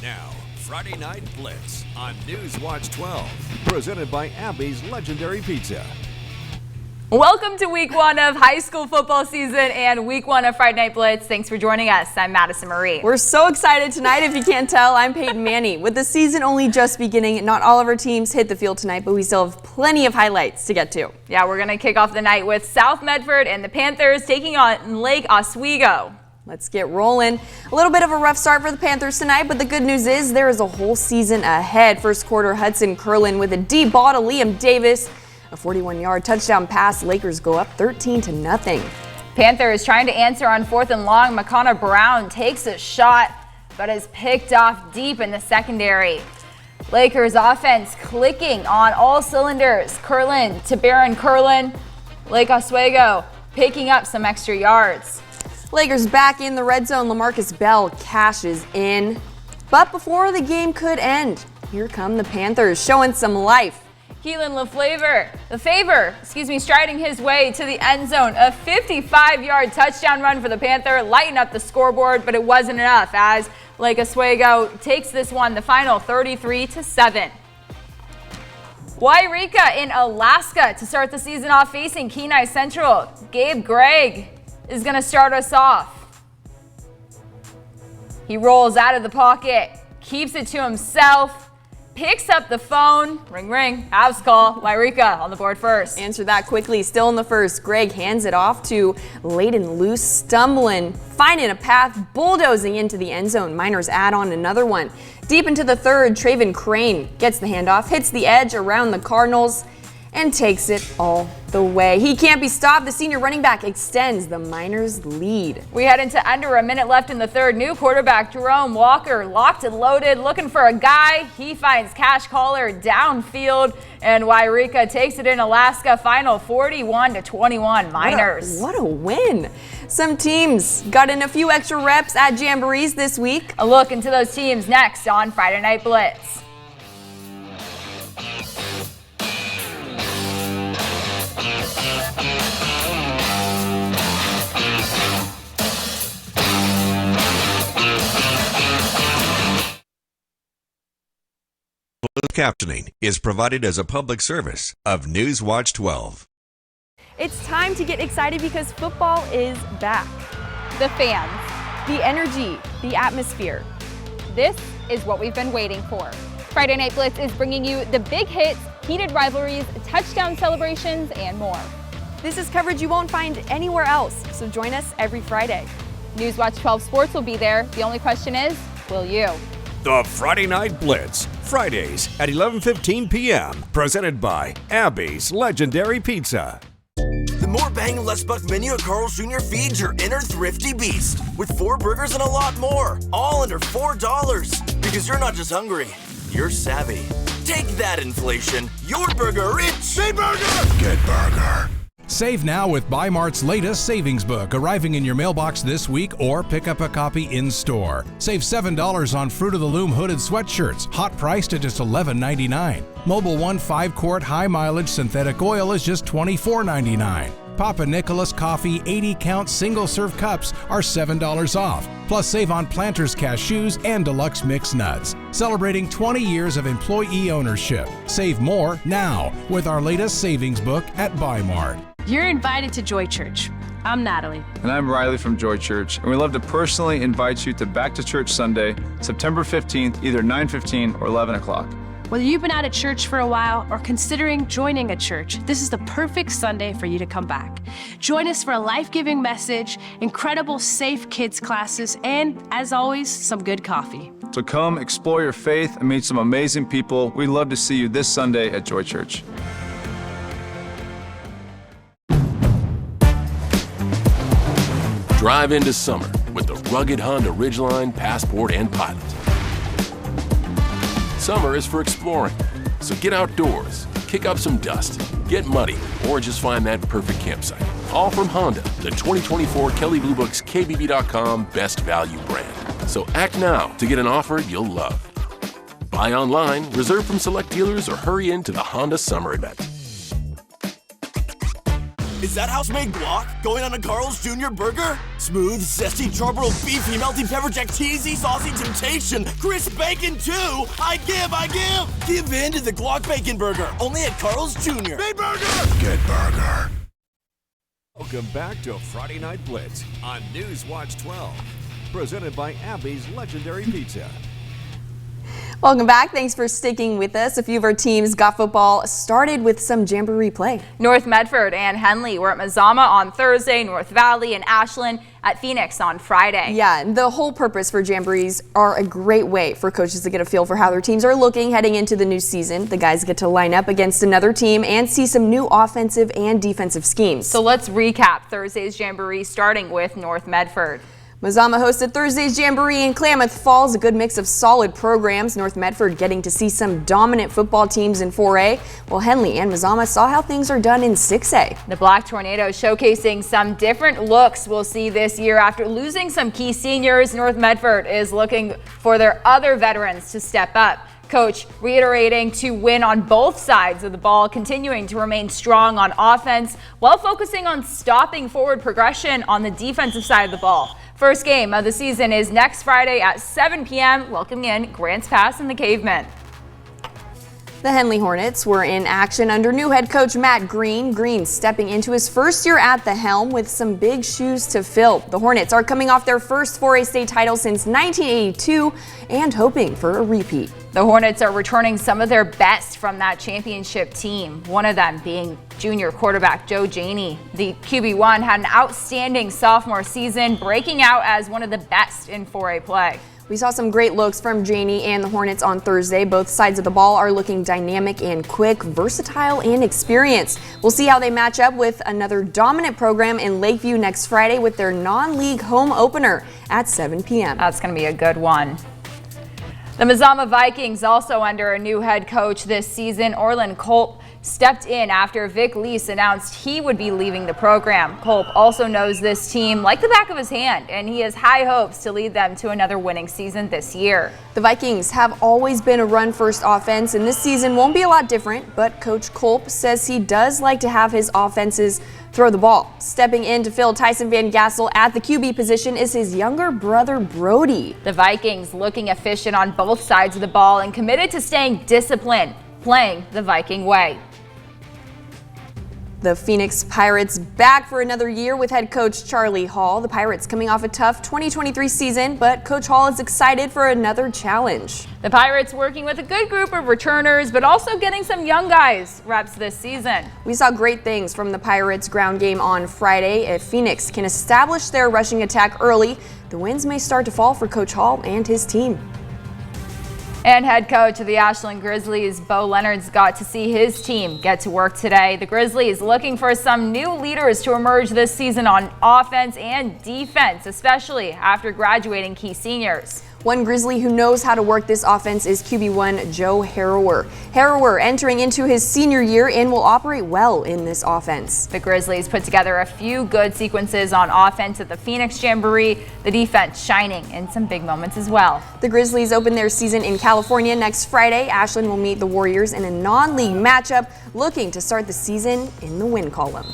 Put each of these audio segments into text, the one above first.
Now, Friday Night Blitz on News Watch 12, presented by Abby's Legendary Pizza. Welcome to week one of high school football season and week one of Friday Night Blitz. Thanks for joining us. I'm Madison Marie. We're so excited tonight. If you can't tell, I'm Peyton Manny. With the season only just beginning, not all of our teams hit the field tonight, but we still have plenty of highlights to get to. Yeah, we're going to kick off the night with South Medford and the Panthers taking on Lake Oswego. Let's get rolling. A little bit of a rough start for the Panthers tonight, but the good news is there is a whole season ahead. First quarter, Hudson Curlin with a deep ball to Liam Davis. A 41-yard touchdown pass. Lakers go up 13-0. Panthers trying to answer on 4th and long. McConnor Brown takes a shot, but is picked off deep in the secondary. Lakers offense clicking on all cylinders. Curlin to Baron Curlin. Lake Oswego picking up some extra yards. Lakers back in the red zone. LaMarcus Bell cashes in. But before the game could end, here come the Panthers showing some life. Keelan Lefavor, striding his way to the end zone. A 55-yard touchdown run for the Panther, lighten up the scoreboard, but it wasn't enough as Lake Oswego takes this one, the final 33-7. Wairika in Alaska to start the season off facing Kenai Central. Gabe Gregg is going to start us off. He rolls out of the pocket, keeps it to himself, picks up the phone, ring ring, house call. Wairika on the board first. Answer that quickly, still in the first. Greg hands it off to Layden Luce, stumbling, finding a path, bulldozing into the end zone. Miners add on another one. Deep into the third, Traven Crane gets the handoff, hits the edge around the Cardinals, and takes it all the way. He can't be stopped. The senior running back extends the Miners' lead. We head into under a minute left in the third. New quarterback Jerome Walker locked and loaded, looking for a guy. He finds Cash Caller downfield, and Wairika takes it in Alaska. Final 41-21 Miners. What a win. Some teams got in a few extra reps at Jamborees this week. A look into those teams next on Friday Night Blitz. Closed captioning is provided as a public service of News Watch 12. It's time to get excited because football is back. The fans, The energy, the atmosphere. this is what we've been waiting for. Friday Night Blitz is bringing you the big hits, heated rivalries, touchdown celebrations, and more. This is coverage you won't find anywhere else, so join us every Friday. News Watch 12 Sports will be there. The only question is, will you? The Friday Night Blitz, Fridays at 11:15 p.m., presented by Abby's Legendary Pizza. The more bang, less buck menu at Carl's Jr. feeds your inner thrifty beast with 4 burgers and a lot more, all under $4. Because you're not just hungry, you're savvy. Take that, inflation. Your burger, it's a burger. Good burger. Save now with Buy Mart's latest savings book, arriving in your mailbox this week, or pick up a copy in store. Save $7 on Fruit of the Loom hooded sweatshirts, hot priced at just $11.99. Mobile One 5-quart high mileage synthetic oil is just $24.99. Papa Nicholas Coffee 80-count single-serve cups are $7 off. Plus save on Planters cashews and deluxe mixed nuts. Celebrating 20 years of employee ownership. Save more now with our latest savings book at Buy Mart. You're invited to Joy Church. I'm Natalie. And I'm Riley from Joy Church, and we'd love to personally invite you to Back to Church Sunday, September 15th, either 9:15 or 11 o'clock. Whether you've been out at church for a while or considering joining a church, this is the perfect Sunday for you to come back. Join us for a life-giving message, incredible safe kids classes, and, as always, some good coffee. So come explore your faith and meet some amazing people. We'd love to see you this Sunday at Joy Church. Drive into summer with the rugged Honda Ridgeline, Passport, and Pilot. Summer is for exploring, so get outdoors, kick up some dust, get muddy, or just find that perfect campsite. All from Honda, the 2024 Kelley Blue Book's KBB.com Best Value brand. So act now to get an offer you'll love. Buy online, reserve from select dealers, or hurry into the Honda Summer event. Is that house-made guac going on a Carl's Jr. burger? Smooth, zesty, charbroiled, beefy, melty pepper jack, cheesy, saucy temptation, crisp bacon too. I give. Give in to the guac bacon burger, only at Carl's Jr. Big burger. Good burger. Welcome back to Friday Night Blitz on News Watch 12, presented by Abby's Legendary Pizza. Welcome back. Thanks for sticking with us. A few of our teams got football started with some Jamboree play. North Medford and Henley were at Mazama on Thursday, North Valley and Ashland at Phoenix on Friday. Yeah, the whole purpose for Jamborees are a great way for coaches to get a feel for how their teams are looking heading into the new season. The guys get to line up against another team and see some new offensive and defensive schemes. So let's recap Thursday's Jamboree, starting with North Medford. Mazama hosted Thursday's Jamboree in Klamath Falls, a good mix of solid programs. North Medford getting to see some dominant football teams in 4A, while Henley and Mazama saw how things are done in 6A. The Black Tornadoes showcasing some different looks we'll see this year. After losing some key seniors, North Medford is looking for their other veterans to step up. Coach reiterating to win on both sides of the ball, continuing to remain strong on offense while focusing on stopping forward progression on the defensive side of the ball. First game of the season is next Friday at 7 p.m. Welcoming in Grants Pass and the Cavemen. The Henley Hornets were in action under new head coach Matt Green. Green stepping into his first year at the helm with some big shoes to fill. The Hornets are coming off their first 4A state title since 1982 and hoping for a repeat. The Hornets are returning some of their best from that championship team, one of them being junior quarterback Joe Janey. The QB1 had an outstanding sophomore season, breaking out as one of the best in 4A play. We saw some great looks from Janey and the Hornets on Thursday. Both sides of the ball are looking dynamic and quick, versatile and experienced. We'll see how they match up with another dominant program in Lakeview next Friday with their non-league home opener at 7 p.m. That's going to be a good one. The Mazama Vikings also under a new head coach this season. Orland Culp stepped in after Vic Lease announced he would be leaving the program. Culp also knows this team like the back of his hand, and he has high hopes to lead them to another winning season this year. The Vikings have always been a run-first offense, and this season won't be a lot different, but Coach Culp says he does like to have his offenses throw the ball. Stepping in to fill Tyson Van Gassel at the QB position is his younger brother, Brody. The Vikings looking efficient on both sides of the ball and committed to staying disciplined, playing the Viking way. The Phoenix Pirates back for another year with head coach Charlie Hall. The Pirates coming off a tough 2023 season, but Coach Hall is excited for another challenge. The Pirates working with a good group of returners, but also getting some young guys reps this season. We saw great things from the Pirates ground game on Friday. If Phoenix can establish their rushing attack early, the wins may start to fall for Coach Hall and his team. And head coach of the Ashland Grizzlies, Bo Leonard's got to see his team get to work today. The Grizzlies looking for some new leaders to emerge this season on offense and defense, especially after graduating key seniors. One Grizzly who knows how to work this offense is QB1 Joe Harrower. Harrower entering into his senior year and will operate well in this offense. The Grizzlies put together a few good sequences on offense at the Phoenix Jamboree, the defense shining in some big moments as well. The Grizzlies open their season in California next Friday. Ashland will meet the Warriors in a non-league matchup, looking to start the season in the win column.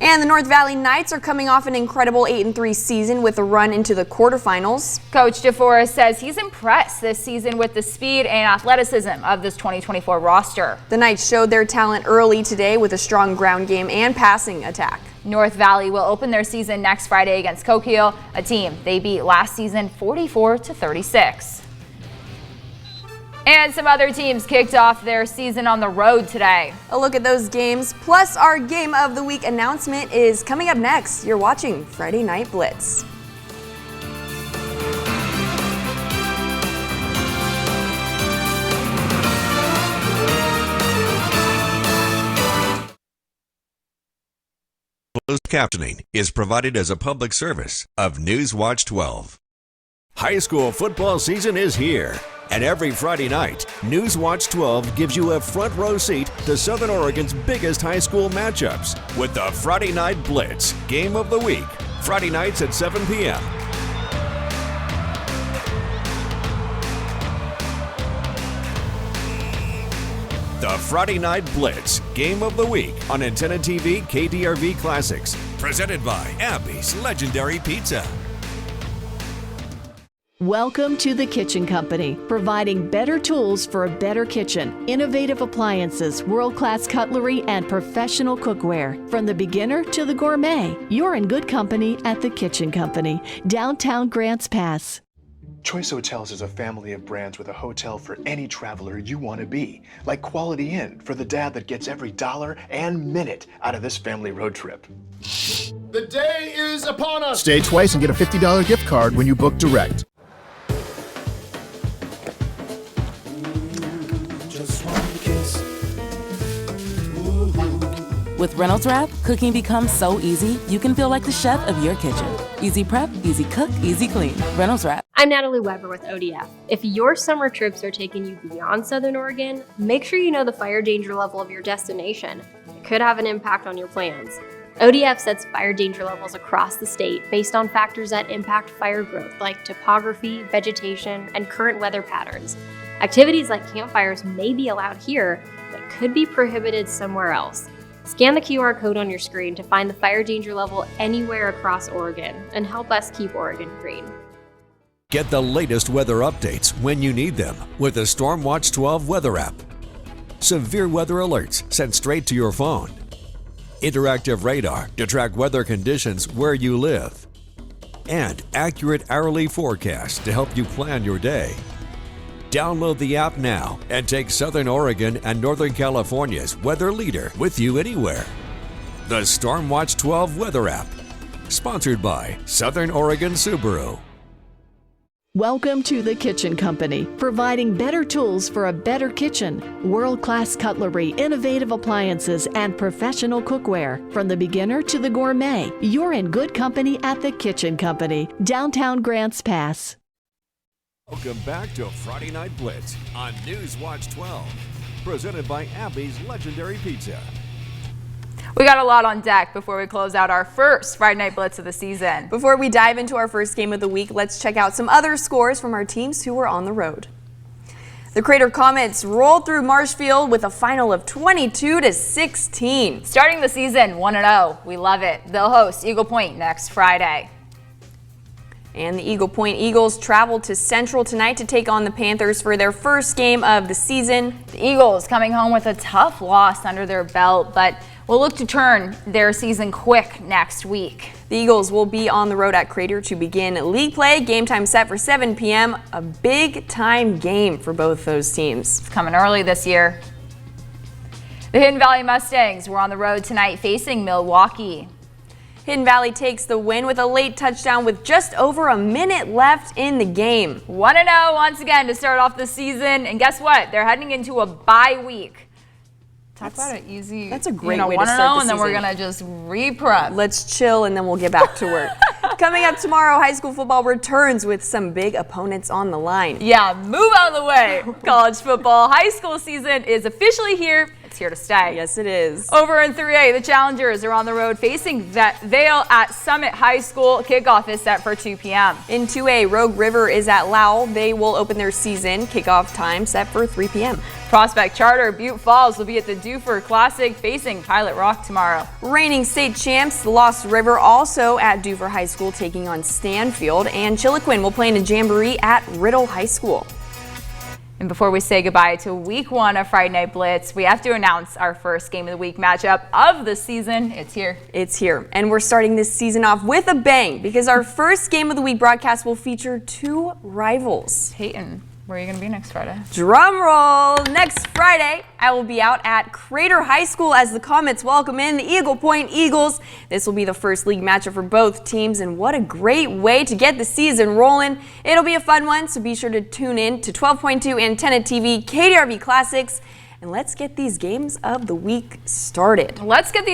And the North Valley Knights are coming off an incredible 8-3 season with a run into the quarterfinals. Coach DeForest says he's impressed this season with the speed and athleticism of this 2024 roster. The Knights showed their talent early today with a strong ground game and passing attack. North Valley will open their season next Friday against Coquille, a team they beat last season 44-36. And some other teams kicked off their season on the road today. A look at those games, plus our Game of the Week announcement is coming up next. You're watching Friday Night Blitz. Closed captioning is provided as a public service of News Watch 12. High school football season is here. And every Friday night, News Watch 12 gives you a front row seat to Southern Oregon's biggest high school matchups with the Friday Night Blitz Game of the Week. Friday nights at 7 p.m. The Friday Night Blitz Game of the Week on Antenna TV KDRV Classics. Presented by Abby's Legendary Pizza. Welcome to The Kitchen Company, providing better tools for a better kitchen, innovative appliances, world-class cutlery, and professional cookware. From the beginner to the gourmet, you're in good company at The Kitchen Company, downtown Grants Pass. Choice Hotels is a family of brands with a hotel for any traveler you want to be. Like Quality Inn for the dad that gets every dollar and minute out of this family road trip. The day is upon us! Stay twice and get a $50 gift card when you book direct. With Reynolds Wrap, cooking becomes so easy, you can feel like the chef of your kitchen. Easy prep, easy cook, easy clean. Reynolds Wrap. I'm Natalie Weber with ODF. If your summer trips are taking you beyond Southern Oregon, make sure you know the fire danger level of your destination. It could have an impact on your plans. ODF sets fire danger levels across the state based on factors that impact fire growth like topography, vegetation, and current weather patterns. Activities like campfires may be allowed here, but could be prohibited somewhere else. Scan the QR code on your screen to find the fire danger level anywhere across Oregon and help us keep Oregon green. Get the latest weather updates when you need them with the Stormwatch 12 weather app. Severe weather alerts sent straight to your phone. Interactive radar to track weather conditions where you live. And accurate hourly forecasts to help you plan your day. Download the app now and take Southern Oregon and Northern California's weather leader with you anywhere. The Stormwatch 12 weather app. Sponsored by Southern Oregon Subaru. Welcome to The Kitchen Company, providing better tools for a better kitchen, world-class cutlery, innovative appliances, and professional cookware. From the beginner to the gourmet, you're in good company at The Kitchen Company, downtown Grants Pass. Welcome back to Friday Night Blitz on News Watch 12, presented by Abby's Legendary Pizza. We got a lot on deck before we close out our first Friday Night Blitz of the season. Before we dive into our first game of the week, let's check out some other scores from our teams who were on the road. The Crater Comets rolled through Marshfield with a final of 22-16. Starting the season 1-0. We love it. They'll host Eagle Point next Friday. And the Eagle Point Eagles traveled to Central tonight to take on the Panthers for their first game of the season. The Eagles coming home with a tough loss under their belt, but will look to turn their season quick next week. The Eagles will be on the road at Crater to begin league play. Game time set for 7 p.m. A big time game for both those teams. It's coming early this year. The Hidden Valley Mustangs were on the road tonight facing Milwaukee. Hidden Valley takes the win with a late touchdown with just over a minute left in the game. 1-0 once again to start off the season. And guess what? They're heading into a bye week. Talk about it easy. That's a great way to start the season. And then we're going to just re-prep. Let's chill and then we'll get back to work. Coming up tomorrow, high school football returns with some big opponents on the line. Yeah, move out of the way. College football high school season is officially here. It's here to stay. Yes, it is. Over in 3A, the Challengers are on the road facing Vale at Summit High School. Kickoff is set for 2 p.m. In 2A, Rogue River is at Lowell. They will open their season. Kickoff time set for 3 p.m. Prospect Charter Butte Falls will be at the Dufur Classic facing Pilot Rock tomorrow. Reigning state champs, the Lost River, also at Dufur High School taking on Stanfield. And Chiloquin will play in a jamboree at Riddle High School. And before we say goodbye to week 1 of Friday Night Blitz, we have to announce our first game of the week matchup of the season. It's here. It's here. And we're starting this season off with a bang because our first game of the week broadcast will feature 2 rivals. Peyton, where are you going to be next Friday? Drum roll! Next Friday, I will be out at Crater High School as the Comets welcome in the Eagle Point Eagles. This will be the first league matchup for both teams, and what a great way to get the season rolling. It'll be a fun one, so be sure to tune in to 12.2 Antenna TV KDRV Classics. And let's get these games of the week started. Let's get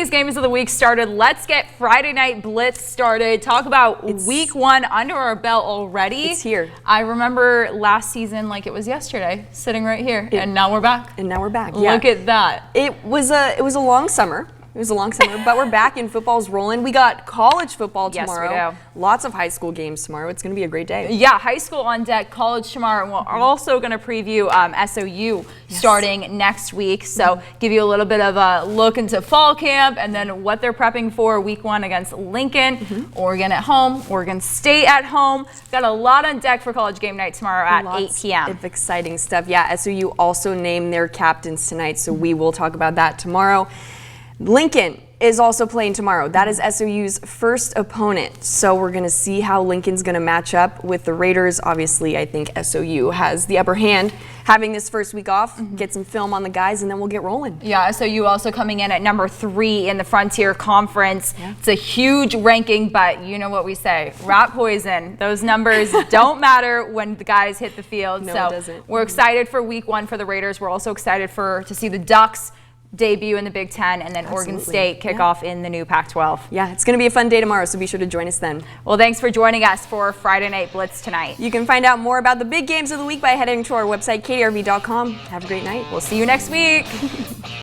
Friday Night Blitz started. Talk about week 1 under our belt already. It's here. I remember last season like it was yesterday, sitting right here, and now we're back. Yeah. Look at that. It was a long summer. It was a long summer, but we're back and football's rolling. We got college football tomorrow. Yes, we do. Lots of high school games tomorrow. It's going to be a great day. Yeah, high school on deck, college tomorrow. And we're also going to preview SOU starting next week. So give you a little bit of a look into fall camp and then what they're prepping for week 1 against Lincoln, Oregon at home, Oregon State at home. Got a lot on deck for college game night tomorrow at 8 p.m. Of exciting stuff. Yeah, SOU also named their captains tonight, so we will talk about that tomorrow. Lincoln is also playing tomorrow. That is SOU's first opponent. So we're going to see how Lincoln's going to match up with the Raiders. Obviously, I think SOU has the upper hand. Having this first week off, get some film on the guys, and then we'll get rolling. Yeah, SOU also coming in at number 3 in the Frontier Conference. It's a huge ranking, but you know what we say, rat poison. Those numbers don't matter when the guys hit the field. No, so it doesn't. We're excited for week 1 for the Raiders. We're also excited to see the Ducks debut in the Big Ten, and then Oregon State kick off in the new Pac-12. Yeah, it's going to be a fun day tomorrow, so be sure to join us then. Well, thanks for joining us for Friday Night Blitz tonight. You can find out more about the big games of the week by heading to our website, ktrv.com. Have a great night. We'll see you next week.